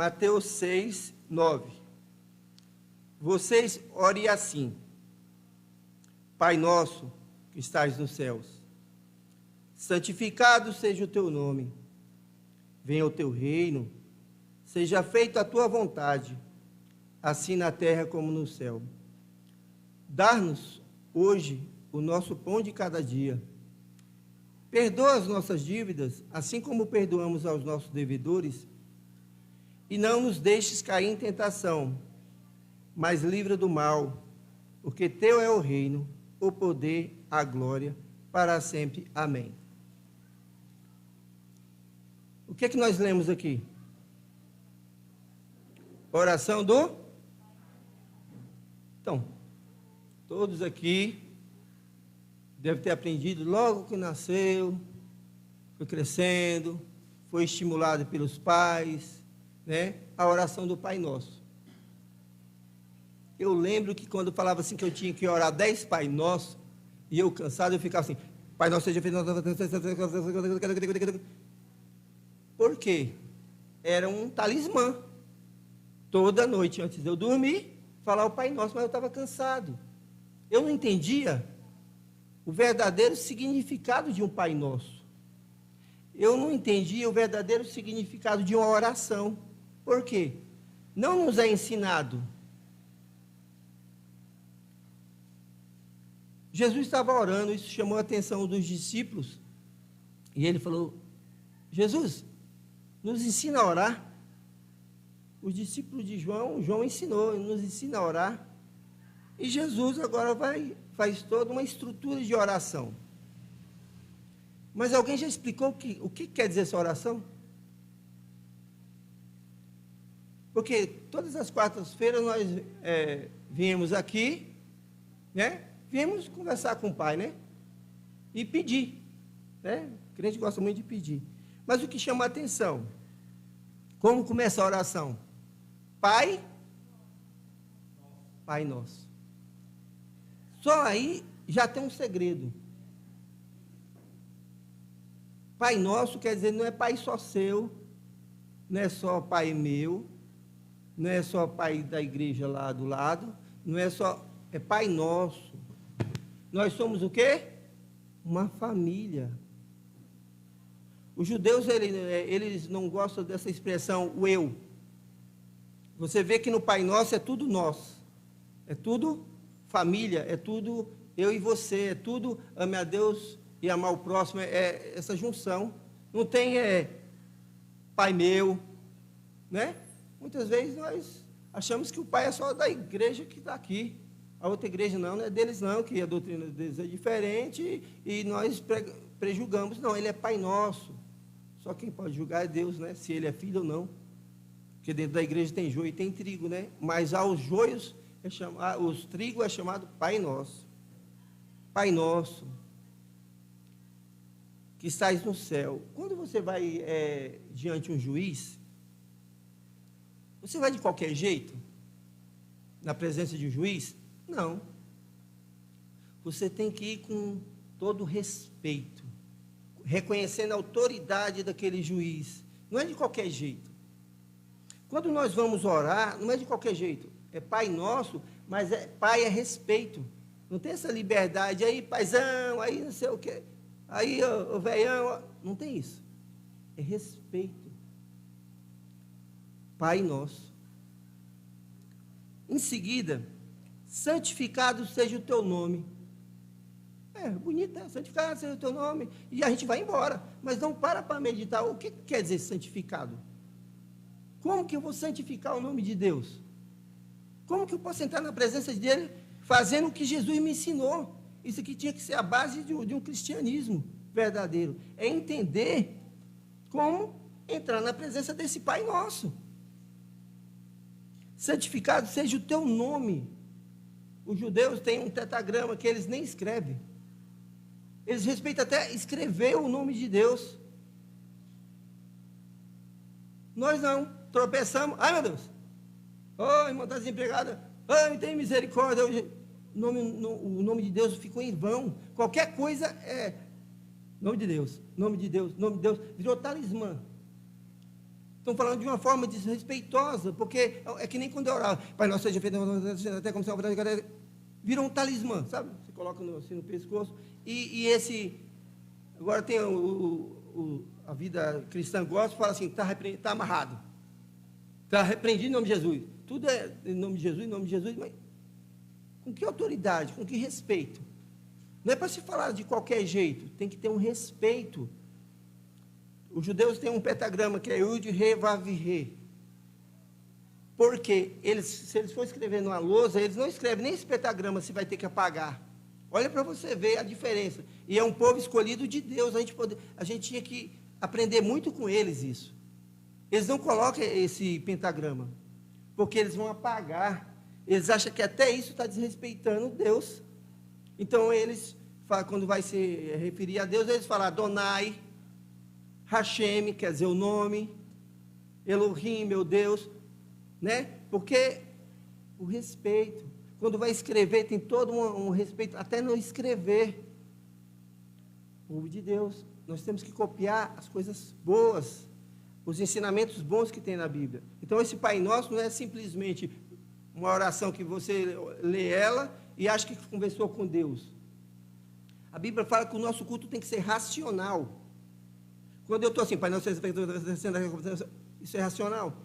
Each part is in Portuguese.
Mateus 6, 9. Vocês orem assim: Pai nosso que estás nos céus, santificado seja o teu nome. Venha o teu reino, seja feita a tua vontade, assim na terra como no céu. Dá-nos hoje o nosso pão de cada dia. Perdoa as nossas dívidas, assim como perdoamos aos nossos devedores, e não nos deixes cair em tentação, mas livra do mal, porque teu é o reino, o poder, a glória, para sempre. Amém. O que é que nós lemos aqui? Oração do? Então, todos aqui devem ter aprendido logo que nasceu, foi crescendo, foi estimulado pelos pais, né? A oração do Pai Nosso. Eu lembro que quando falava assim que eu tinha que orar 10 Pai Nosso, e eu cansado, eu ficava assim: Pai Nosso seja feito. Por quê? Era um talismã. Toda noite, antes de eu dormir, falar o Pai Nosso, mas eu estava cansado. Eu não entendia o verdadeiro significado de um Pai Nosso. Eu não entendia o verdadeiro significado de uma oração. Por quê? Não nos é ensinado. Jesus estava orando, isso chamou a atenção dos discípulos, e ele falou: Jesus, nos ensina a orar. Os discípulos de João ensinou, nos ensina a orar. E Jesus agora faz toda uma estrutura de oração. Mas alguém já explicou o que quer dizer essa oração? Porque todas as quartas-feiras nós viemos aqui, né? Viemos conversar com o Pai, né? E pedir, né? O crente gosta muito de pedir. Mas o que chama a atenção? Como começa a oração? Pai Nosso. Só aí já tem um segredo. Pai Nosso quer dizer, não é Pai só seu, não é só Pai meu, não é só Pai da igreja lá do lado, não é só, é Pai Nosso. Nós somos o quê? Uma família. Os judeus, eles não gostam dessa expressão, o eu. Você vê que no Pai Nosso é tudo nós. É tudo família, é tudo eu e você, é tudo ame a Deus e amar o próximo, é essa junção. Não tem Pai meu, né? Muitas vezes nós achamos que o Pai é só da igreja que está aqui. A outra igreja não é deles não, que a doutrina deles é diferente e nós prejulgamos. Não, ele é Pai Nosso. Só quem pode julgar é Deus, né? Se ele é filho ou não. Porque dentro da igreja tem joio e tem trigo, né? Mas aos joios, os trigo é chamado Pai Nosso. Pai Nosso, que estás no céu. Quando você vai diante de um juiz, você vai de qualquer jeito? Na presença de um juiz? Não. Você tem que ir com todo respeito, reconhecendo a autoridade daquele juiz. Não é de qualquer jeito. Quando nós vamos orar, não é de qualquer jeito. É Pai Nosso, mas Pai é respeito. Não tem essa liberdade aí, paizão, aí não sei o quê. Aí, o velhão, não tem isso. É respeito. Pai Nosso. Em seguida, santificado seja o teu nome. Bonito, né? Santificado seja o teu nome. E a gente vai embora. Mas não para meditar. O que quer dizer santificado? Como que eu vou santificar o nome de Deus? Como que eu posso entrar na presença dele fazendo o que Jesus me ensinou? Isso aqui tinha que ser a base de um cristianismo verdadeiro. É entender como entrar na presença desse Pai Nosso. Santificado seja o teu nome. Os judeus têm um tetragrama que eles nem escrevem. Eles respeitam até escrever o nome de Deus. Nós não. Tropeçamos. Ai, meu Deus. Oh, irmã está desempregada. Ai, tem misericórdia. O nome de Deus ficou em vão. Qualquer coisa nome de Deus, nome de Deus, nome de Deus. Virou talismã. Estão falando de uma forma desrespeitosa, porque é que nem quando eu orava, Pai nosso seja feito até como se virou um talismã, sabe? Você coloca assim no pescoço, e esse, agora tem a vida cristã gospel, fala assim, está amarrado, está repreendido em nome de Jesus, tudo é em nome de Jesus, mas com que autoridade, com que respeito? Não é para se falar de qualquer jeito, tem que ter um respeito. Os judeus têm um pentagrama que é Yud, Re, Vav, Re. Porque se eles forem escrever numa lousa, eles não escrevem nem esse pentagrama, se vai ter que apagar. Olha para você ver a diferença. E é um povo escolhido de Deus, a gente tinha que aprender muito com eles isso. Eles não colocam esse pentagrama, porque eles vão apagar. Eles acham que até isso está desrespeitando Deus. Então eles, quando vai se referir a Deus, eles falam Adonai, Hashem, quer dizer o nome, Elohim, meu Deus, né? Porque o respeito, quando vai escrever, tem todo um respeito, até não escrever. Povo de Deus, nós temos que copiar as coisas boas, os ensinamentos bons que tem na Bíblia. Então, esse Pai Nosso não é simplesmente uma oração que você lê ela e acha que conversou com Deus. A Bíblia fala que o nosso culto tem que ser racional. Quando eu estou assim, Pai Nosso, isso é racional.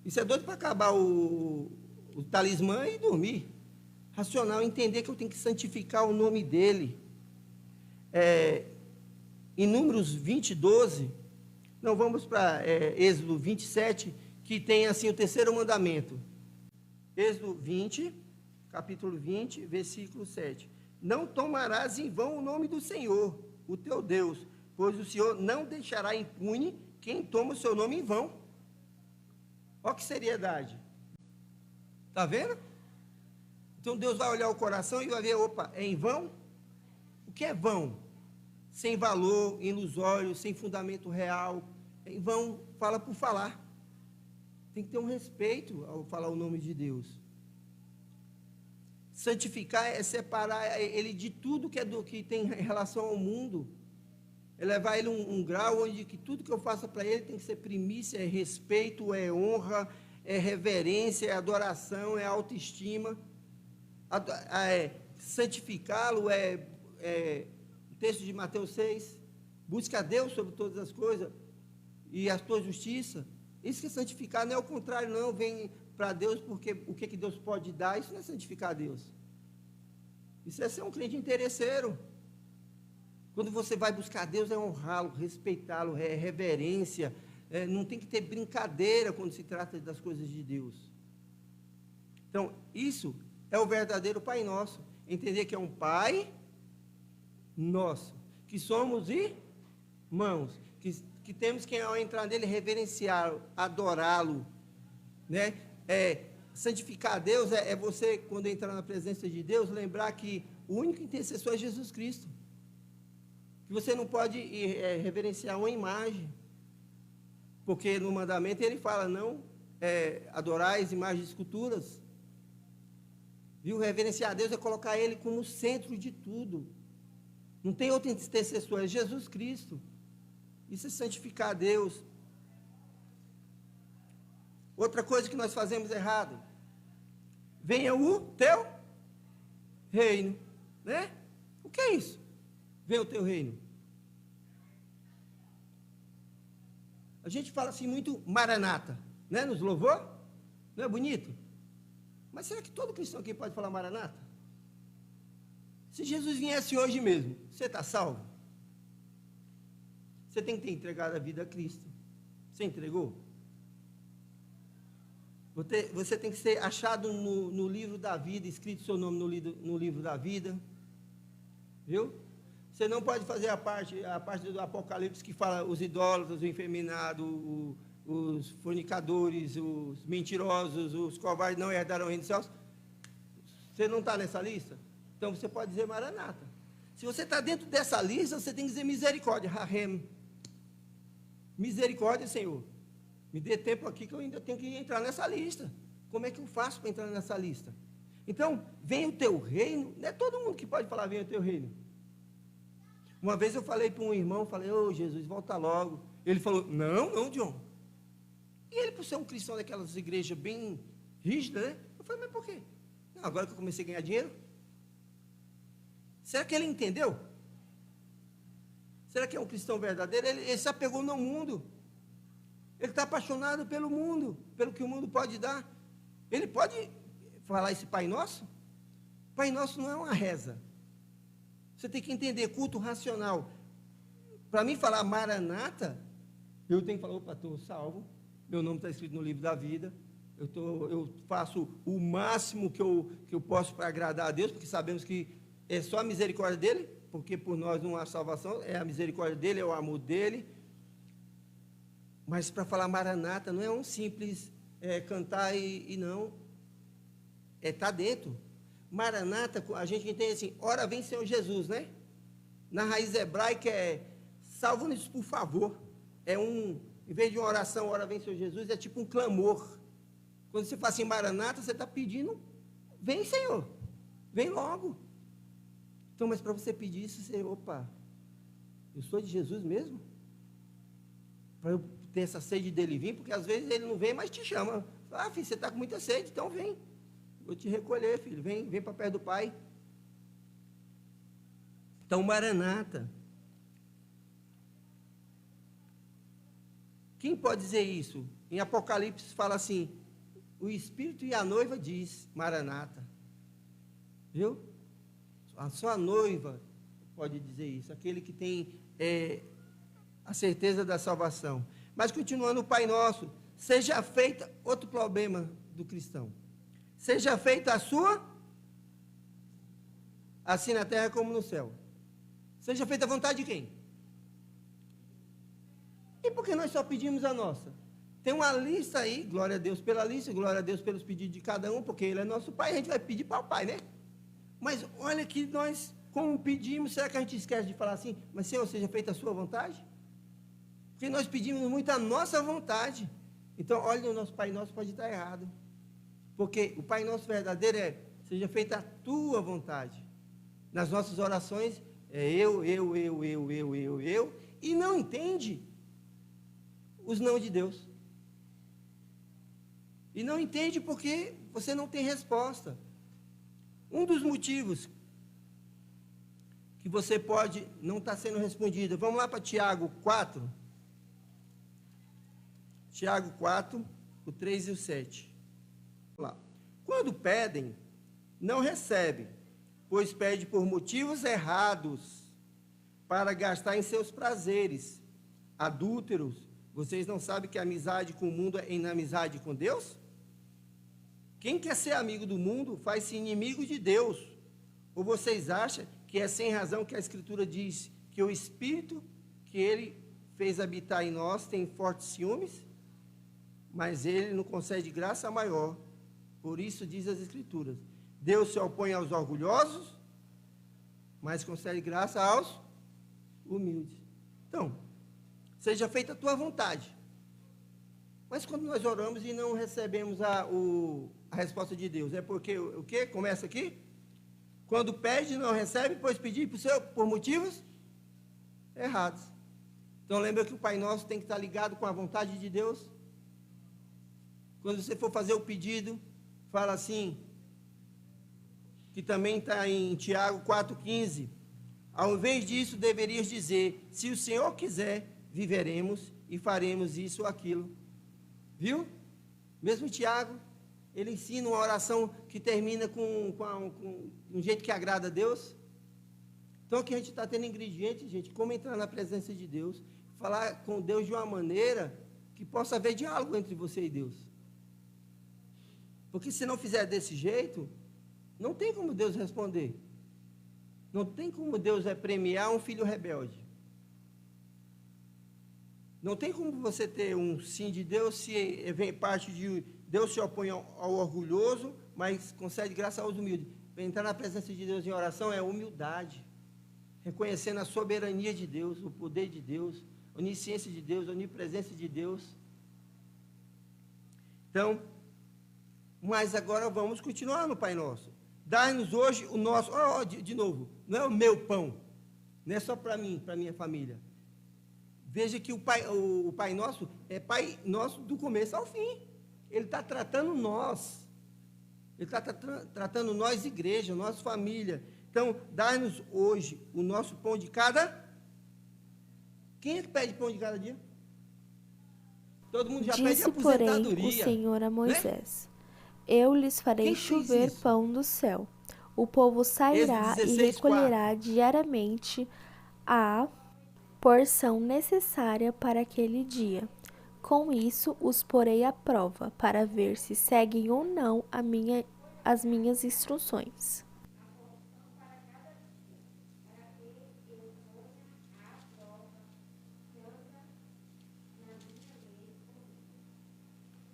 Isso é doido para acabar o talismã e dormir. Racional, entender que eu tenho que santificar o nome dEle. Em Números 20, 12, não, vamos para Êxodo 27, que tem assim o terceiro mandamento. Êxodo 20, capítulo 20, versículo 7. Não tomarás em vão o nome do Senhor, o teu Deus, pois o Senhor não deixará impune quem toma o seu nome em vão. Olha que seriedade. Está vendo? Então Deus vai olhar o coração e vai ver, opa, é em vão? O que é vão? Sem valor, ilusório, sem fundamento real. É em vão, fala por falar. Tem que ter um respeito ao falar o nome de Deus. Santificar é separar ele de tudo que tem relação ao mundo. É levar ele um grau onde que tudo que eu faça para ele tem que ser primícia, é respeito, é honra, é reverência, é adoração, é autoestima. Santificá-lo o texto de Mateus 6, busque a Deus sobre todas as coisas e a tua justiça. Isso que é santificar, não é o contrário, não, vem para Deus porque o que Deus pode dar, isso não é santificar a Deus. Isso é ser um crente interesseiro. Quando você vai buscar Deus, é honrá-lo, respeitá-lo, é reverência, não tem que ter brincadeira quando se trata das coisas de Deus. Então, isso é o verdadeiro Pai Nosso, entender que é um Pai nosso, que somos irmãos, que temos que, ao entrar nele, reverenciá-lo, adorá-lo, né? Santificar a Deus é você, quando entrar na presença de Deus, lembrar que o único intercessor é Jesus Cristo. Que você não pode reverenciar uma imagem, porque no mandamento ele fala, não adorais imagens de esculturas. Viu? Reverenciar a Deus é colocar ele como centro de tudo. Não tem outro intercessor, é Jesus Cristo. Isso é santificar a Deus. Outra coisa que nós fazemos errado, venha o teu reino, né? O que é isso? Venha o teu reino. A gente fala assim muito Maranata, né? Nos louvor, não é bonito? Mas será que todo cristão aqui pode falar Maranata? Se Jesus viesse hoje mesmo, você está salvo? Você tem que ter entregado a vida a Cristo. Você entregou? Você tem que ser achado no livro da vida, escrito seu nome no livro da vida. Viu? Você não pode fazer a parte do Apocalipse que fala os idólatras, o efeminado, os fornicadores, os mentirosos, os covardes não herdarão o reino dos céus. Você não está nessa lista? Então você pode dizer Maranata. Se você está dentro dessa lista, você tem que dizer misericórdia, Rahem. Misericórdia, Senhor. Me dê tempo aqui que eu ainda tenho que entrar nessa lista. Como é que eu faço para entrar nessa lista? Então, vem o teu reino. Não é todo mundo que pode falar, vem o teu reino. Uma vez eu falei para um irmão, falei, Jesus, volta logo. Ele falou, não, John. E ele, por ser um cristão daquelas igrejas bem rígidas, né? Eu falei, mas por quê? Não, agora que eu comecei a ganhar dinheiro. Será que ele entendeu? Será que é um cristão verdadeiro? Ele se apegou no mundo. Ele está apaixonado pelo mundo, pelo que o mundo pode dar. Ele pode falar esse Pai Nosso? Pai Nosso não é uma reza. Você tem que entender, culto racional. Para mim falar Maranata, eu tenho que falar, opa, estou salvo, meu nome está escrito no livro da vida, eu faço o máximo que eu posso para agradar a Deus, porque sabemos que é só a misericórdia dele, porque por nós não há salvação, é a misericórdia dele, é o amor dele. Mas para falar Maranata não é um simples cantar e não, é estar dentro. Maranata, a gente entende assim, ora vem Senhor Jesus, né? Na raiz hebraica é salva-nos por favor. Em vez de uma oração, ora vem Senhor Jesus, é tipo um clamor. Quando você fala assim, Maranata, você está pedindo, vem Senhor, vem logo. Então, mas para você pedir isso, você, opa, eu sou de Jesus mesmo? Para eu ter essa sede dele vir, porque às vezes ele não vem, mas te chama. Ah, filho, você está com muita sede, então vem. Vou te recolher, filho, vem para perto do Pai. Então, Maranata. Quem pode dizer isso? Em Apocalipse fala assim, o Espírito e a noiva diz, Maranata. Viu? Só a noiva pode dizer isso, aquele que tem a certeza da salvação. Mas continuando o Pai Nosso, seja feita, outro problema do cristão, seja feita a sua, assim na terra como no céu. Seja feita a vontade de quem? E por que nós só pedimos a nossa? Tem uma lista aí, glória a Deus pela lista, glória a Deus pelos pedidos de cada um, porque Ele é nosso Pai, a gente vai pedir para o Pai, né? Mas olha que nós, como pedimos, será que a gente esquece de falar assim, mas Senhor, seja feita a sua vontade? Porque nós pedimos muito a nossa vontade. Então, olha, o nosso Pai Nosso pode estar errado. Porque o Pai Nosso verdadeiro seja feita a tua vontade. Nas nossas orações, é eu, e não entende os não de Deus. E não entende porque você não tem resposta. Um dos motivos que você pode não estar sendo respondido, vamos lá para Tiago 4. Tiago 4, o 3 e o 7. Vamos lá. Quando pedem, não recebem, pois pedem por motivos errados, para gastar em seus prazeres. Adúlteros, vocês não sabem que a amizade com o mundo é inimizade com Deus? Quem quer ser amigo do mundo faz-se inimigo de Deus. Ou vocês acham que é sem razão que a Escritura diz que o Espírito que Ele fez habitar em nós tem fortes ciúmes? Mas Ele não concede graça maior. Por isso diz as Escrituras, Deus se opõe aos orgulhosos, mas concede graça aos humildes. Então, seja feita a tua vontade. Mas quando nós oramos e não recebemos a resposta de Deus, é porque o quê? Começa aqui. Quando pede, não recebe, pois pedir por motivos errados. Então lembra que o Pai Nosso tem que estar ligado com a vontade de Deus. Quando você for fazer o pedido, fala assim, que também está em Tiago 4,15. Ao invés disso, deverias dizer, se o Senhor quiser, viveremos e faremos isso ou aquilo. Viu? Mesmo Tiago, ele ensina uma oração que termina com um jeito que agrada a Deus. Então aqui a gente está tendo ingredientes, gente, como entrar na presença de Deus, falar com Deus de uma maneira que possa haver diálogo entre você e Deus. Porque se não fizer desse jeito, não tem como Deus responder. Não tem como Deus premiar um filho rebelde. Não tem como você ter um sim de Deus se vem parte de Deus se opõe ao orgulhoso, mas concede graça aos humildes. Entrar na presença de Deus em oração é humildade, reconhecendo a soberania de Deus, o poder de Deus, a onisciência de Deus, a onipresença de Deus. Então, mas agora vamos continuar no Pai Nosso. Dai-nos hoje o nosso, de novo, não é o meu pão, não é só para mim, para minha família. Veja que o Pai Nosso é Pai Nosso do começo ao fim. Ele está tratando nós. Ele está tratando nós, igreja, nossa família. Então, dá-nos hoje o nosso pão de cada... Quem é que pede pão de cada dia? Todo mundo já pede aposentadoria. Disse, porém, o Senhor a Moisés, eu lhes farei chover pão do céu. O povo sairá e recolherá diariamente a porção necessária para aquele dia. Com isso, os porei à prova, para ver se seguem ou não as minhas instruções.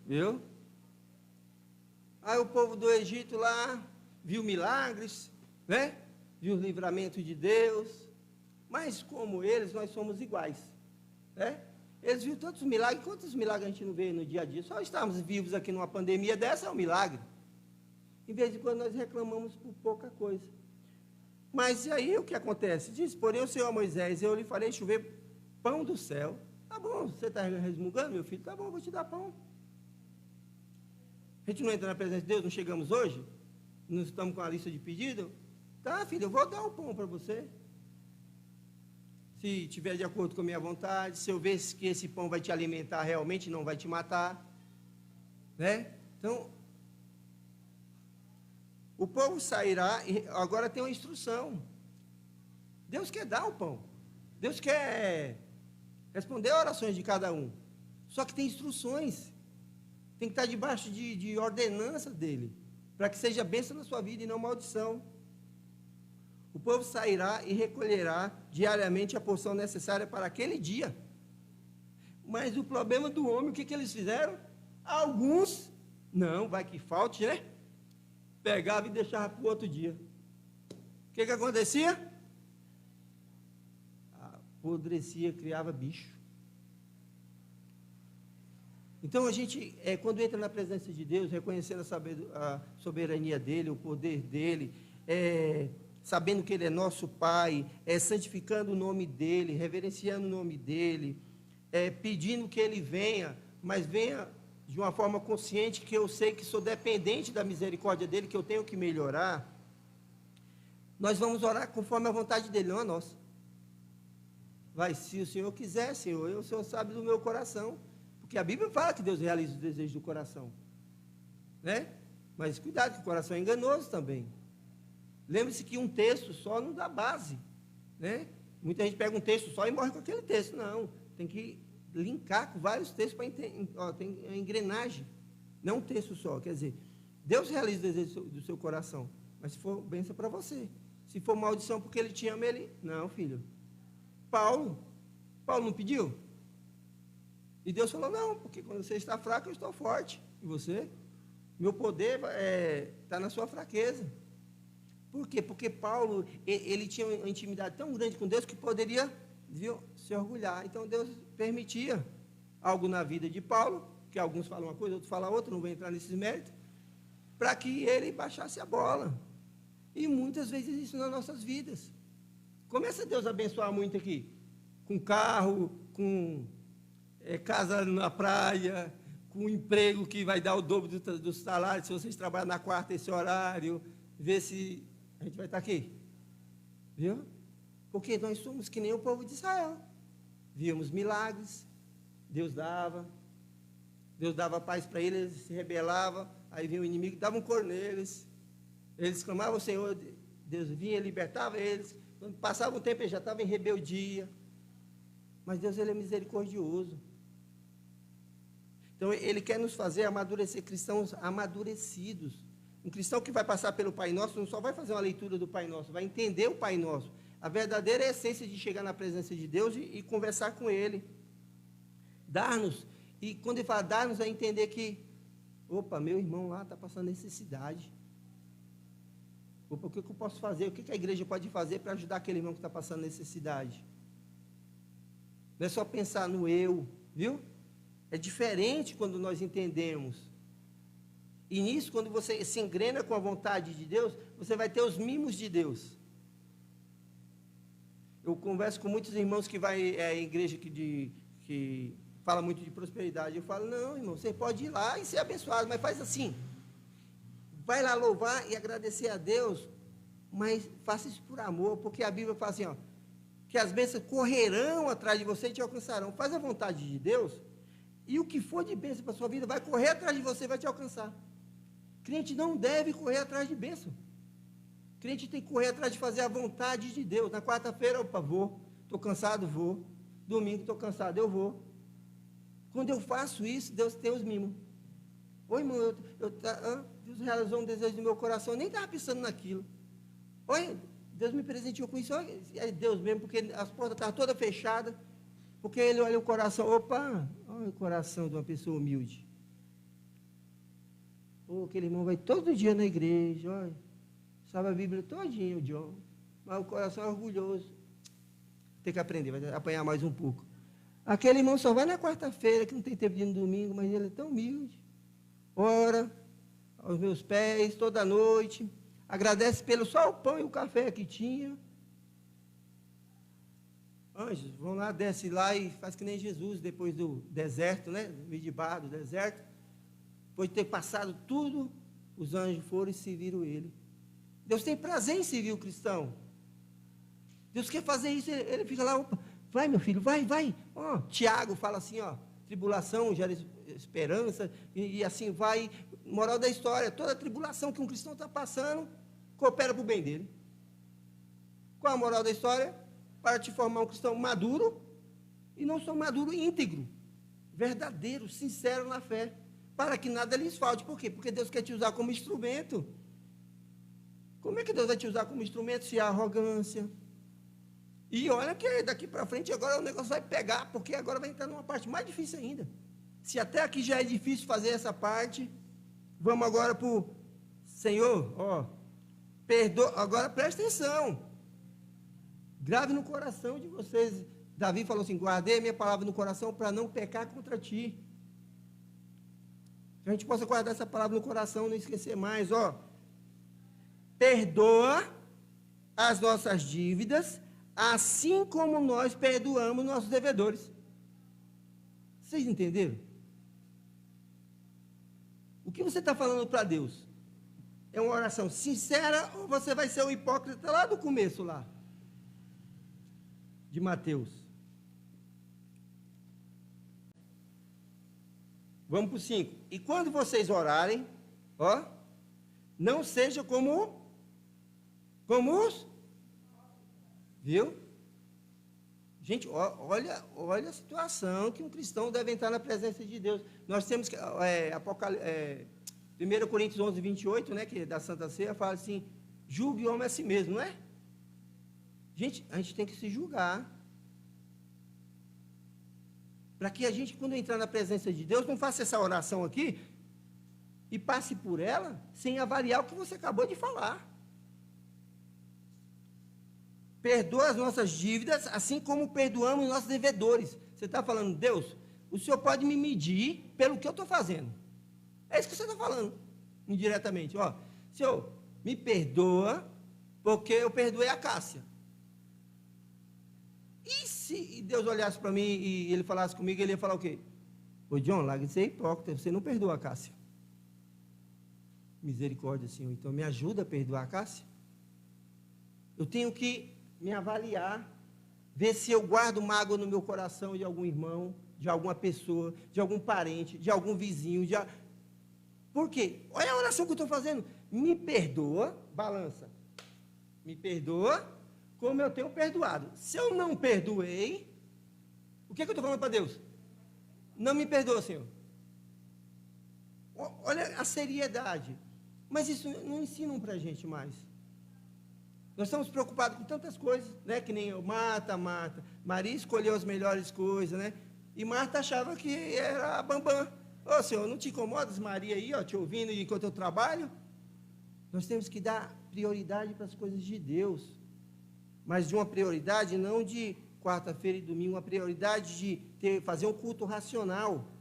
Viu? Aí o povo do Egito lá viu milagres, né? Viu o livramento de Deus. Mas como eles, nós somos iguais, né? Eles viram tantos milagres. Quantos milagres a gente não vê no dia a dia? Só estamos vivos aqui numa pandemia dessa é um milagre. Em vez de quando nós reclamamos por pouca coisa. Mas e aí o que acontece? Diz, porém o Senhor Moisés, eu lhe farei chover pão do céu. Tá bom, você está resmungando, meu filho? Tá bom, eu vou te dar pão. A gente não entra na presença de Deus, não chegamos hoje? Não estamos com a lista de pedido? Tá, filho, eu vou dar o pão para você. Se tiver de acordo com a minha vontade, se eu ver que esse pão vai te alimentar realmente, não vai te matar. Né? Então, o povo sairá, e agora tem uma instrução. Deus quer dar o pão. Deus quer responder a orações de cada um. Só que tem instruções. Tem que estar debaixo de ordenança dele, para que seja bênção na sua vida e não maldição. O povo sairá e recolherá diariamente a porção necessária para aquele dia. Mas o problema do homem, o que eles fizeram? Alguns, não, vai que falte, né? Pegava e deixava para o outro dia. O que acontecia? Apodrecia, criava bicho. Então, a gente, quando entra na presença de Deus, reconhecendo a soberania dEle, o poder dEle, sabendo que Ele é nosso Pai, santificando o nome dEle, reverenciando o nome dEle, pedindo que Ele venha, mas venha de uma forma consciente, que eu sei que sou dependente da misericórdia dEle, que eu tenho que melhorar, nós vamos orar conforme a vontade dEle, não a nossa. Vai, se o Senhor quiser, Senhor, o Senhor sabe do meu coração. Porque a Bíblia fala que Deus realiza os desejos do coração, né? Mas cuidado, que o coração é enganoso também. Lembre-se que um texto só não dá base, né? Muita gente pega um texto só e morre com aquele texto. Não, tem que linkar com vários textos para entender. Tem a engrenagem, não um texto só. Quer dizer, Deus realiza os desejos do seu coração, mas se for bênção para você, se for maldição porque Ele te ama, Ele... Não, filho. Paulo não pediu? E Deus falou, não, porque quando você está fraco, eu estou forte. E você? Meu poder está na sua fraqueza. Por quê? Porque Paulo, ele tinha uma intimidade tão grande com Deus que poderia, viu, se orgulhar. Então, Deus permitia algo na vida de Paulo, que alguns falam uma coisa, outros falam outra, não vou entrar nesses méritos, para que ele baixasse a bola. E muitas vezes isso nas nossas vidas. Começa Deus a abençoar muito aqui, com carro, com... casa na praia, com um emprego que vai dar o dobro do salário, se vocês trabalham na quarta esse horário, ver se a gente vai estar aqui. Viu? Porque nós somos que nem o povo de Israel. Víamos milagres, Deus dava paz para eles, eles se rebelavam, aí vinha o inimigo, dava um coro neles, eles clamavam ao Senhor, Deus vinha, libertava eles, quando passava um tempo eles já estavam em rebeldia, mas Deus, Ele é misericordioso. Então, Ele quer nos fazer amadurecer, cristãos amadurecidos. Um cristão que vai passar pelo Pai Nosso, não só vai fazer uma leitura do Pai Nosso, vai entender o Pai Nosso. A verdadeira essência de chegar na presença de Deus e conversar com Ele. Dar-nos, e quando Ele fala dar-nos, é entender que, opa, meu irmão lá está passando necessidade. Opa, o que eu posso fazer? O que a igreja pode fazer para ajudar aquele irmão que está passando necessidade? Não é só pensar no eu, viu? É diferente quando nós entendemos. E nisso, quando você se engrena com a vontade de Deus, você vai ter os mimos de Deus. Eu converso com muitos irmãos que vai em igreja que fala muito de prosperidade. Eu falo, não, irmão, você pode ir lá e ser abençoado, mas faz assim. Vai lá louvar e agradecer a Deus, mas faça isso por amor, porque a Bíblia fala assim, ó, que as bênçãos correrão atrás de você e te alcançarão. Faz a vontade de Deus, e o que for de bênção para a sua vida vai correr atrás de você e vai te alcançar. Crente não deve correr atrás de bênção. Crente tem que correr atrás de fazer a vontade de Deus. Na quarta-feira, opa, vou. Estou cansado, vou. Domingo, estou cansado, eu vou. Quando eu faço isso, Deus tem os mimos. Oi, irmão, Deus realizou um desejo do meu coração, eu nem estava pensando naquilo. Oi, Deus me presenteou com isso. Olha, é Deus mesmo, porque as portas estavam todas fechadas. Porque Ele olha o coração. Opa, olha o coração de uma pessoa humilde. Aquele irmão vai todo dia na igreja, olha. Sabe a Bíblia todinha, o John. Mas o coração é orgulhoso. Tem que aprender, vai apanhar mais um pouco. Aquele irmão só vai na quarta-feira, que não tem tempo de ir no domingo, mas ele é tão humilde. Ora aos meus pés toda noite. Agradece pelo só o pão e o café que tinha. Anjos, vão lá, desce lá e faz que nem Jesus, depois do deserto, né? No meio de barra do deserto. Depois de ter passado tudo, os anjos foram e serviram ele. Deus tem prazer em servir o cristão. Deus quer fazer isso, ele fica lá, opa, vai meu filho, vai. Ó, Tiago fala assim, ó, tribulação gera esperança, e assim vai. Moral da história, toda tribulação que um cristão está passando, coopera para o bem dele. Qual a moral da história? Para te formar um cristão maduro, e não só maduro, íntegro, verdadeiro, sincero na fé, para que nada lhes falte. Por quê? Porque Deus quer te usar como instrumento. Como é que Deus vai te usar como instrumento se há arrogância? E olha que daqui para frente agora o negócio vai pegar, porque agora vai entrar numa parte mais difícil ainda. Se até aqui já é difícil fazer essa parte, vamos agora para o Senhor, ó, perdoa, agora presta atenção, grave no coração de vocês. Davi falou assim, guardei a minha palavra no coração para não pecar contra ti. Que a gente possa guardar essa palavra no coração, não esquecer mais, ó. Perdoa as nossas dívidas, assim como nós perdoamos nossos devedores. Vocês entenderam? O que você está falando para Deus? É uma oração sincera ou você vai ser o hipócrita lá do começo, lá? De Mateus. Vamos para o 5. E quando vocês orarem, ó, não seja como os... Viu? Gente, olha a situação que um cristão deve entrar na presença de Deus. Nós temos que... 1 Coríntios 11, 28, né, que é da Santa Ceia, fala assim, julgue o homem a si mesmo, não é? Gente, a gente tem que se julgar. Para que a gente, quando entrar na presença de Deus, não faça essa oração aqui e passe por ela sem avaliar o que você acabou de falar. Perdoa as nossas dívidas, assim como perdoamos nossos devedores. Você está falando, Deus, o Senhor pode me medir pelo que eu estou fazendo. É isso que você está falando, indiretamente. Ó, Senhor, me perdoa, porque eu perdoei a Cássia. E se Deus olhasse para mim e ele falasse comigo, ele ia falar o quê? Ô John, larga de ser hipócrita, você não perdoa a Cássia. Misericórdia, Senhor, então me ajuda a perdoar a Cássia. Eu tenho que me avaliar, ver se eu guardo mágoa no meu coração de algum irmão, de alguma pessoa, de algum parente, de algum vizinho. Por quê? Olha a oração que eu estou fazendo. Me perdoa, balança. Me perdoa como eu tenho perdoado. Se eu não perdoei, o que eu estou falando para Deus? Não me perdoa, Senhor. Olha a seriedade. Mas isso não ensinam para a gente mais. Nós estamos preocupados com tantas coisas, né? Que nem eu, Marta. Maria escolheu as melhores coisas, né? E Marta achava que era a bambam. Ô, Senhor, não te incomodas, Maria, aí, ó, te ouvindo enquanto eu trabalho? Nós temos que dar prioridade para as coisas de Deus. Mas de uma prioridade não de quarta-feira e domingo, uma prioridade de fazer um culto racional.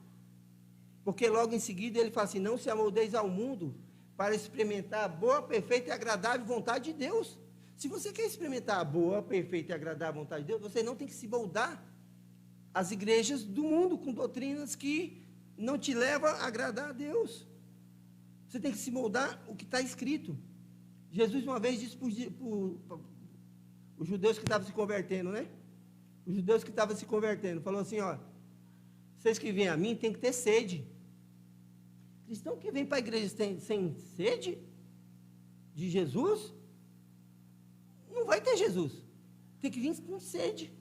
Porque logo em seguida ele fala assim, não se amoldeis ao mundo para experimentar a boa, perfeita e agradável vontade de Deus. Se você quer experimentar a boa, perfeita e agradável vontade de Deus, você não tem que se moldar às igrejas do mundo com doutrinas que não te levam a agradar a Deus. Você tem que se moldar o que está escrito. Jesus uma vez disse para os judeus que estavam se convertendo, né? Os judeus que estavam se convertendo, falou assim, ó, vocês que vêm a mim tem que ter sede. Cristão que vem para a igreja sem sede de Jesus, não vai ter Jesus. Tem que vir com sede.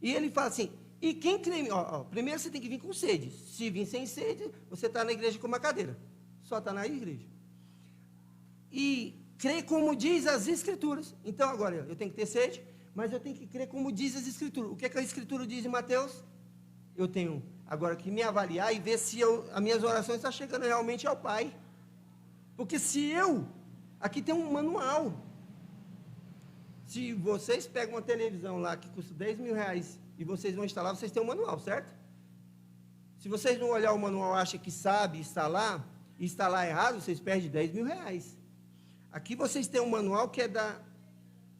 E ele fala assim, e quem crê em mim, primeiro você tem que vir com sede. Se vir sem sede, você está na igreja com uma cadeira. Só está na igreja. E crê como diz as Escrituras. Então, agora, eu tenho que ter sede, mas eu tenho que crer como diz as Escrituras. O que é que a Escritura diz em Mateus? Eu tenho agora que me avaliar e ver se as minhas orações estão chegando realmente ao Pai. Porque se aqui tem um manual. Se vocês pegam uma televisão lá que custa 10 mil reais e vocês vão instalar, vocês têm um manual, certo? Se vocês não olhar o manual, acham que sabe instalar, e instalar errado, vocês perdem 10 mil reais. Aqui vocês têm um manual que é da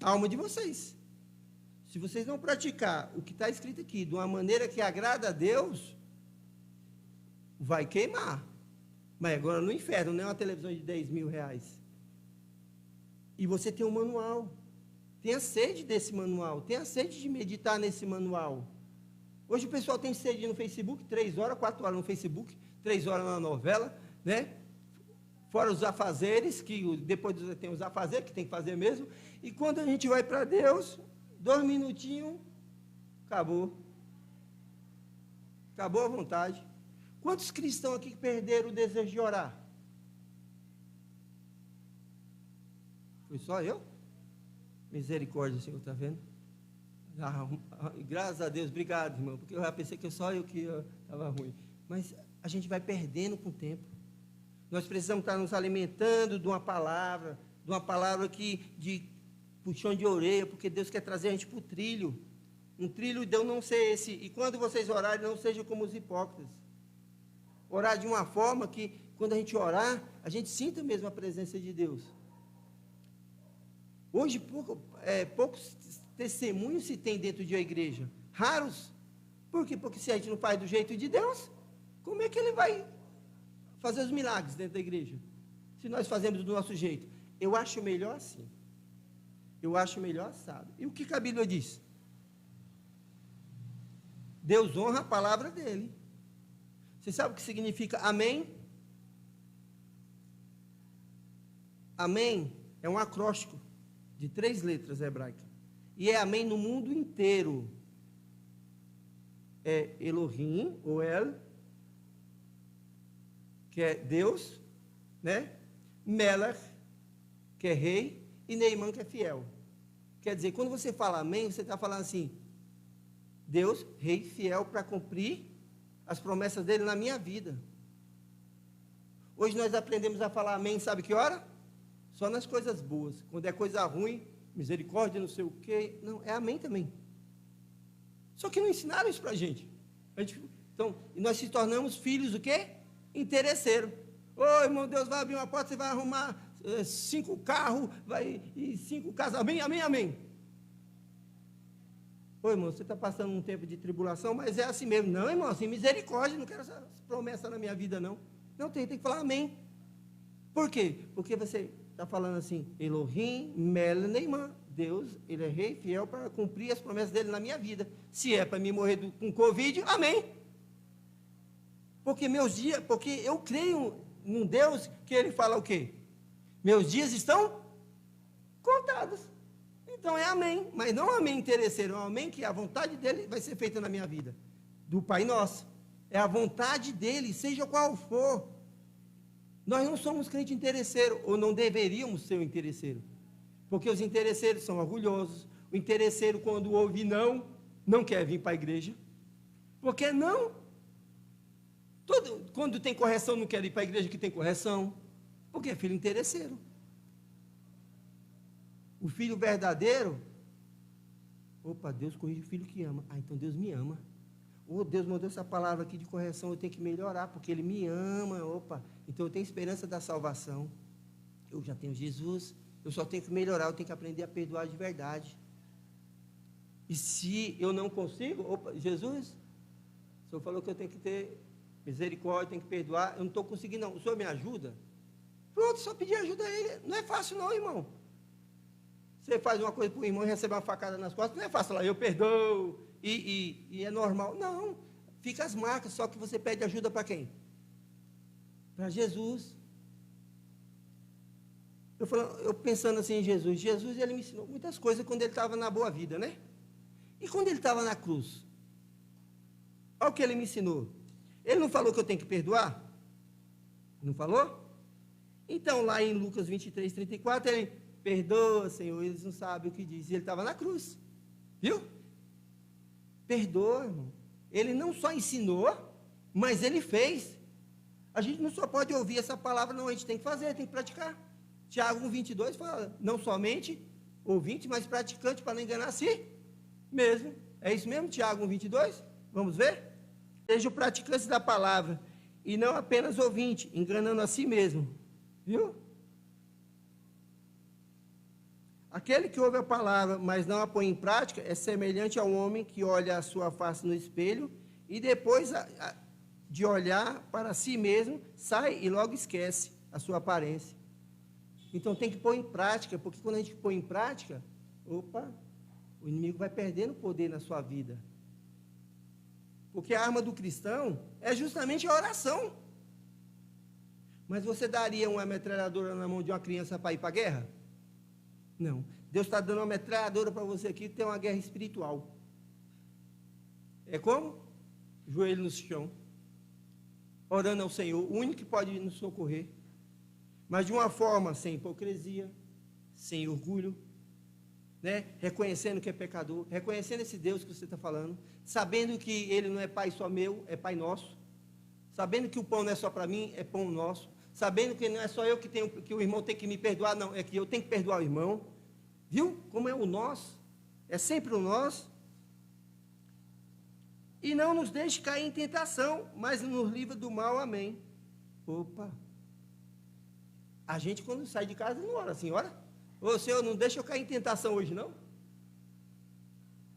alma de vocês. Se vocês não praticar o que está escrito aqui de uma maneira que agrada a Deus, vai queimar. Mas agora no inferno, não é uma televisão de 10 mil reais. E você tem um manual. Tenha sede desse manual. Tenha sede de meditar nesse manual. Hoje o pessoal tem sede no Facebook, 3 horas, 4 horas no Facebook, 3 horas na novela, né? Fora os afazeres, que depois tem os afazeres, que tem que fazer mesmo. E quando a gente vai para Deus, 2 minutinhos, acabou. Acabou a vontade. Quantos cristãos aqui perderam o desejo de orar? Foi só eu? Misericórdia, Senhor, está vendo? Graças a Deus, obrigado, irmão, porque eu já pensei que só eu que estava ruim. Mas a gente vai perdendo com o tempo. Nós precisamos estar nos alimentando de uma palavra de puxão de orelha, porque Deus quer trazer a gente para o trilho. Um trilho de eu não ser esse. E quando vocês orarem, não sejam como os hipócritas. Orar de uma forma que, quando a gente orar, a gente sinta mesmo a presença de Deus. Hoje, poucos testemunhos se tem dentro de uma igreja. Raros. Por quê? Porque se a gente não faz do jeito de Deus, como é que Ele vai fazer os milagres dentro da igreja? Se nós fazemos do nosso jeito. Eu acho melhor assim. Eu acho melhor assado. E o que a Bíblia diz? Deus honra a palavra dele. Você sabe o que significa amém? Amém é um acróstico de 3 letras hebraicas. E é amém no mundo inteiro. É Elohim, ou El, que é Deus, né? Melech, que é rei, e Neiman, que é fiel. Quer dizer, quando você fala amém, você está falando assim, Deus, rei fiel para cumprir as promessas dele na minha vida. Hoje nós aprendemos a falar amém, sabe que hora? Só nas coisas boas. Quando é coisa ruim, misericórdia, não sei o quê, não, é amém também. Só que não ensinaram isso para a gente. Então, nós se tornamos filhos do quê? Interesseiro. Ô, irmão, Deus vai abrir uma porta, você vai arrumar 5 carros, e 5 casas, amém, amém, amém. Ô, irmão, você está passando um tempo de tribulação, mas é assim mesmo. Não, irmão, assim, misericórdia, não quero essa promessa na minha vida, não. Não, tem que falar amém. Por quê? Porque você está falando assim, Elohim, Mel, Neiman. Deus, Ele é rei fiel para cumprir as promessas dele na minha vida. Se é para mim morrer com Covid, amém. Porque porque eu creio num Deus que Ele fala o quê? Meus dias estão contados. Então é amém, mas não amém interesseiro, é um amém que a vontade dele vai ser feita na minha vida. Do Pai Nosso. É a vontade dele, seja qual for. Nós não somos crente interesseiro, ou não deveríamos ser um interesseiro. Porque os interesseiros são orgulhosos. O interesseiro, quando ouve não quer vir para a igreja. Porque não? Quando tem correção, não quer ir para a igreja que tem correção. Porque é filho interesseiro. O filho verdadeiro, Deus corrige o filho que ama. Então Deus me ama. Deus mandou essa palavra aqui de correção, eu tenho que melhorar, porque Ele me ama. Então eu tenho esperança da salvação. Eu já tenho Jesus, Eu só tenho que melhorar, eu tenho que aprender a perdoar de verdade. E se eu não consigo, opa, Jesus, o Senhor falou que eu tenho que ter misericórdia, tenho que perdoar, eu não estou conseguindo não, o Senhor me ajuda? Pronto, só pedir ajuda a Ele, não é fácil não, irmão. Você faz uma coisa para o irmão e recebe uma facada nas costas, não é fácil lá, eu perdoo, e é normal. Não, fica as marcas, só que você pede ajuda para quem? Para Jesus. Eu pensando assim em Jesus, ele me ensinou muitas coisas quando ele estava na boa vida, né? E quando ele estava na cruz? Olha o que ele me ensinou. Ele não falou que eu tenho que perdoar? Não falou? Então, lá em Lucas 23, 34, ele, perdoa, Senhor, eles não sabem o que diz. E ele estava na cruz, viu? Perdoa, irmão. Ele não só ensinou, mas ele fez. A gente não só pode ouvir essa palavra, não, a gente tem que fazer, tem que praticar. Tiago 1,22 fala, não somente ouvinte, mas praticante, para não enganar a si mesmo. É isso mesmo, Tiago 1,22? Vamos ver? Seja o praticante da palavra, e não apenas ouvinte, enganando a si mesmo. Viu? Aquele que ouve a palavra, mas não a põe em prática, é semelhante ao homem que olha a sua face no espelho, e depois de olhar para si mesmo, sai e logo esquece a sua aparência. Então tem que pôr em prática, porque quando a gente põe em prática, opa, o inimigo vai perdendo poder na sua vida. Porque a arma do cristão é justamente a oração. Mas você daria uma metralhadora na mão de uma criança para ir para a guerra? Não. Deus está dando uma metralhadora para você aqui, tem uma guerra espiritual. É como? Joelho no chão, orando ao Senhor, o único que pode nos socorrer. Mas de uma forma sem hipocrisia, sem orgulho, né? Reconhecendo que é pecador, reconhecendo esse Deus que você está falando, sabendo que Ele não é Pai só meu, é Pai nosso, sabendo que o pão não é só para mim, é pão nosso, sabendo que não é só eu que o irmão tem que me perdoar, não, é que eu tenho que perdoar o irmão, viu? Como é o nosso, é sempre o nosso. E não nos deixe cair em tentação, mas nos livra do mal, amém. Opa! A gente quando sai de casa não ora assim, ora? Ô Senhor, não deixa eu cair em tentação hoje, não?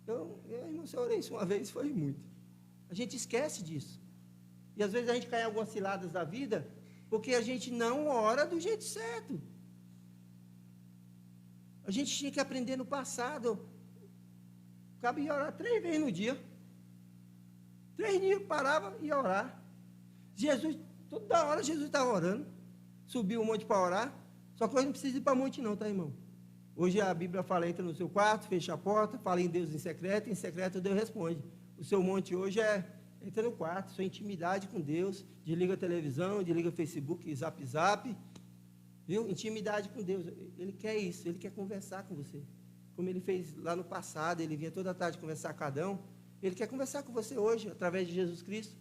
Irmão, se eu orei isso uma vez, foi muito. A gente esquece disso. E às vezes a gente cai em algumas ciladas da vida, porque a gente não ora do jeito certo. A gente tinha que aprender no passado. Cabe orar 3 vezes no dia. 3 dias parava e ia orar. Jesus, toda hora Jesus estava orando. Subiu um monte para orar. Só que hoje não precisa ir para monte não, tá, irmão? Hoje a Bíblia fala, entra no seu quarto, fecha a porta, fala em Deus em secreto Deus responde. O seu monte hoje entra no quarto, sua intimidade com Deus, desliga a televisão, desliga o Facebook, zap, viu? Intimidade com Deus, Ele quer isso, Ele quer conversar com você. Como Ele fez lá no passado, Ele vinha toda tarde conversar com Adão, Ele quer conversar com você hoje, através de Jesus Cristo.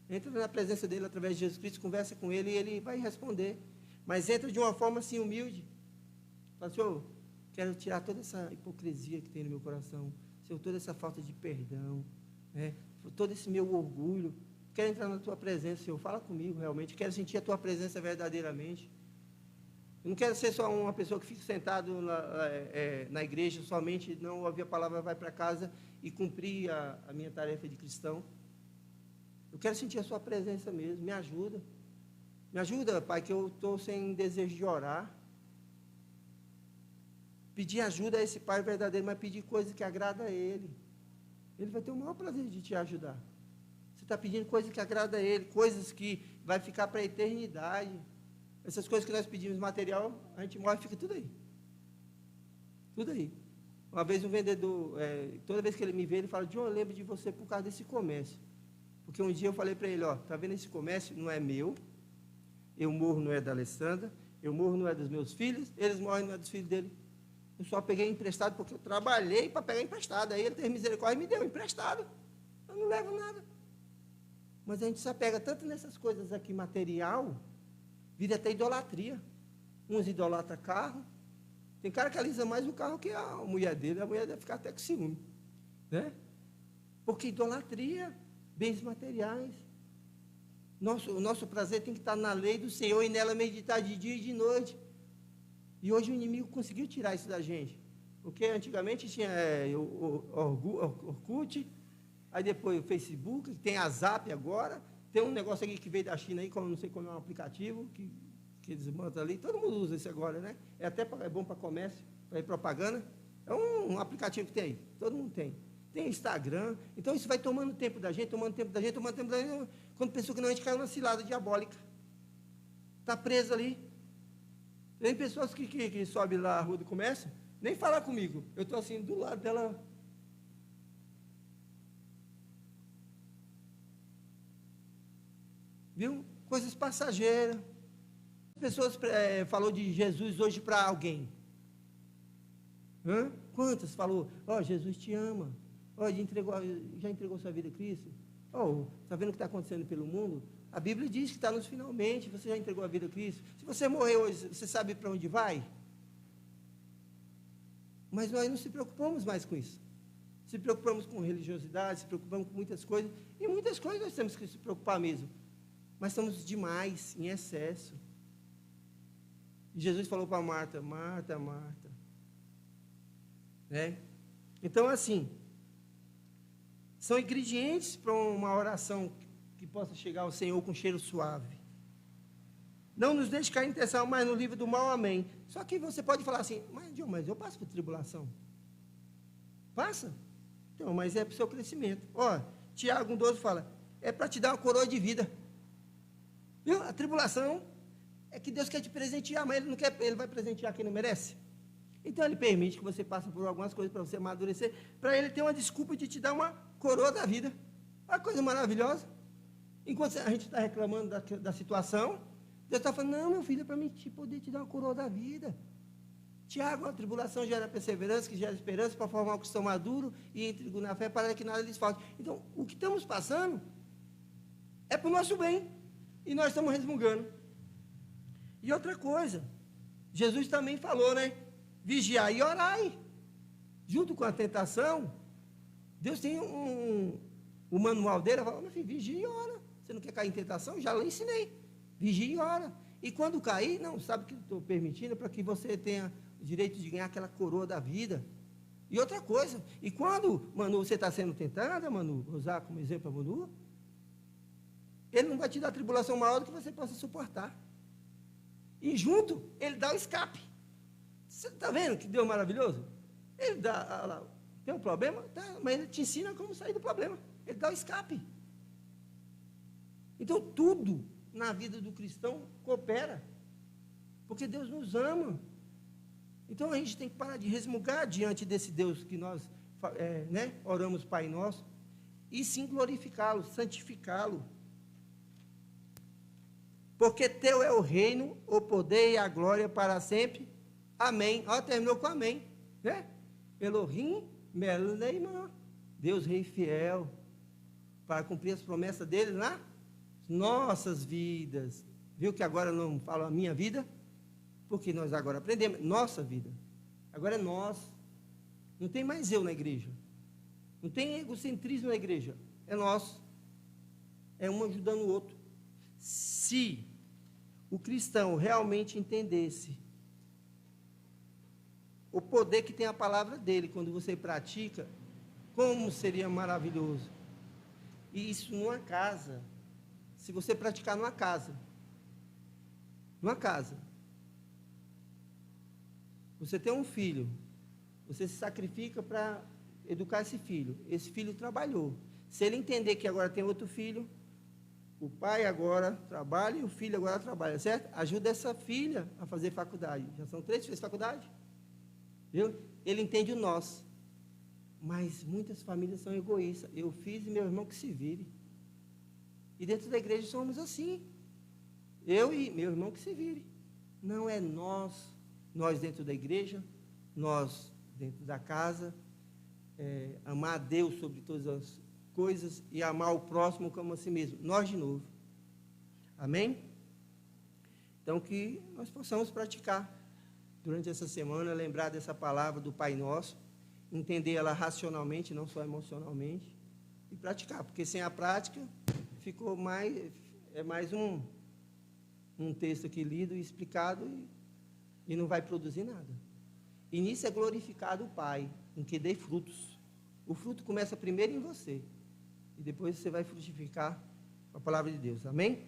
Entra na presença dEle, através de Jesus Cristo, conversa com Ele e Ele vai responder. Mas entra de uma forma assim, humilde. Fala, Senhor, quero tirar toda essa hipocrisia que tem no meu coração, Senhor, toda essa falta de perdão, né? Todo esse meu orgulho. Quero entrar na Tua presença, Senhor, fala comigo realmente. Quero sentir a Tua presença verdadeiramente. Eu não quero ser só uma pessoa que fica sentado na igreja somente, não ouvir a palavra, vai para casa e cumprir a minha tarefa de cristão. Eu quero sentir a Sua presença mesmo, me ajuda. Me ajuda, Pai, que eu estou sem desejo de orar. Pedir ajuda a esse Pai verdadeiro, mas pedir coisa que agrada a Ele. Ele vai ter o maior prazer de te ajudar. Você está pedindo coisa que agrada a Ele, coisas que vai ficar para a eternidade. Essas coisas que nós pedimos material, a gente morre e fica tudo aí. Tudo aí. Uma vez um vendedor, toda vez que ele me vê, ele fala, John, eu lembro de você por causa desse comércio. Porque um dia eu falei para ele, ó, tá vendo esse comércio? Não é meu. Eu morro, não é da Alessandra, eu morro, não é dos meus filhos, eles morrem, não é dos filhos dele. Eu só peguei emprestado porque eu trabalhei para pegar emprestado. Aí ele teve misericórdia e me deu emprestado. Eu não levo nada. Mas a gente se apega tanto nessas coisas aqui material, vira até idolatria. Uns idolatram carro. Tem cara que alisa mais o carro que a mulher dele. A mulher deve ficar até com ciúme. Né? Porque idolatria, bens materiais. O nosso prazer tem que estar na lei do Senhor e nela meditar de dia e de noite. E hoje o inimigo conseguiu tirar isso da gente. Porque antigamente tinha o Orkut, aí depois o Facebook, tem a Zap agora, tem um negócio aqui que veio da China aí, como não sei como é um aplicativo, que eles mandam ali, todo mundo usa isso agora, né? É bom para comércio, para propaganda. É um aplicativo que tem aí, todo mundo tem. Tem Instagram, então isso vai tomando tempo da gente, tomando tempo da gente. Quando pensou que não, a gente caiu na cilada diabólica. Está preso ali. Tem pessoas que sobem lá a rua do comércio, nem falar comigo. Eu estou assim, do lado dela. Viu? Coisas passageiras. Pessoas falou de Jesus hoje para alguém. Hã? Quantas falou? Jesus te ama. Já entregou sua vida a Cristo? Está vendo o que está acontecendo pelo mundo? A Bíblia diz que está nos finalmente. Você já entregou a vida a Cristo? Se você morrer hoje, você sabe para onde vai? Mas nós não se preocupamos mais com isso. Se preocupamos com religiosidade, se preocupamos com muitas coisas. E muitas coisas nós temos que se preocupar mesmo. Mas estamos demais, em excesso. E Jesus falou para Marta, Marta, Marta. Então, assim, são ingredientes para uma oração que possa chegar ao Senhor com cheiro suave. Não nos deixe cair em tentação, mas no livro do mal, amém. Só que você pode falar assim, mas eu passo por tribulação. Passa? Então, mas é para o seu crescimento. Tiago 1,12 fala, é para te dar uma coroa de vida. Viu? A tribulação é que Deus quer te presentear, mas Ele não quer, Ele vai presentear quem não merece. Então, Ele permite que você passe por algumas coisas para você amadurecer, para Ele ter uma desculpa de te dar uma coroa da vida. Uma coisa maravilhosa. Enquanto a gente está reclamando da situação, Deus está falando, não, meu filho, é para mim poder te dar uma coroa da vida. Tiago, a tribulação gera perseverança, que gera esperança, para formar um cristão maduro e íntegro na fé, para que nada lhes falte. Então, o que estamos passando é para o nosso bem. E nós estamos resmungando. E outra coisa, Jesus também falou, vigiai e orai. Junto com a tentação, Deus tem o manual dele, fala, meu filho, vigia e ora. Você não quer cair em tentação? Já lhe ensinei. Vigia e ora. E quando cair, não, sabe que estou permitindo para que você tenha o direito de ganhar aquela coroa da vida. E outra coisa, e quando, Manu, você está sendo tentada, Manu, vou usar como exemplo a Manu, Ele não vai te dar tribulação maior do que você possa suportar. E junto, Ele dá o escape. Você está vendo que Deus é maravilhoso? Ele dá, tem um problema, mas Ele te ensina como sair do problema. Ele dá o escape. Então, tudo na vida do cristão coopera. Porque Deus nos ama. Então, a gente tem que parar de resmungar diante desse Deus que nós oramos Pai Nosso, e sim glorificá-lo, santificá-lo. Porque teu é o reino, o poder e a glória para sempre. Amém. Terminou com amém. Elohim, Melneimã. Deus Rei fiel. Para cumprir as promessas dele nas nossas vidas. Viu que agora não falo a minha vida? Porque nós agora aprendemos. Nossa vida. Agora é nós. Não tem mais eu na igreja. Não tem egocentrismo na igreja. É nós. É um ajudando o outro. Se o cristão realmente entendesse o poder que tem a palavra dele, quando você pratica, como seria maravilhoso. E isso numa casa. Se você praticar numa casa. Você tem um filho. Você se sacrifica para educar esse filho. Esse filho trabalhou. Se ele entender que agora tem outro filho, o pai agora trabalha e o filho agora trabalha, certo? Ajuda essa filha a fazer faculdade. Já são 3 que fez faculdade. Viu? Ele entende o nós. Mas muitas famílias são egoístas. Eu fiz e meu irmão que se vire. E dentro da igreja somos assim. Eu e meu irmão que se vire. Não é nós dentro da igreja, nós dentro da casa, amar a Deus sobre todas as coisas e amar o próximo como a si mesmo. Nós de novo. Amém? Então, que nós possamos praticar durante essa semana, lembrar dessa palavra do Pai Nosso, entender ela racionalmente, não só emocionalmente, e praticar, porque sem a prática, ficou mais um texto aqui lido e explicado, e e não vai produzir nada. E nisso é glorificado o Pai, em que dê frutos. O fruto começa primeiro em você, e depois você vai frutificar a palavra de Deus. Amém?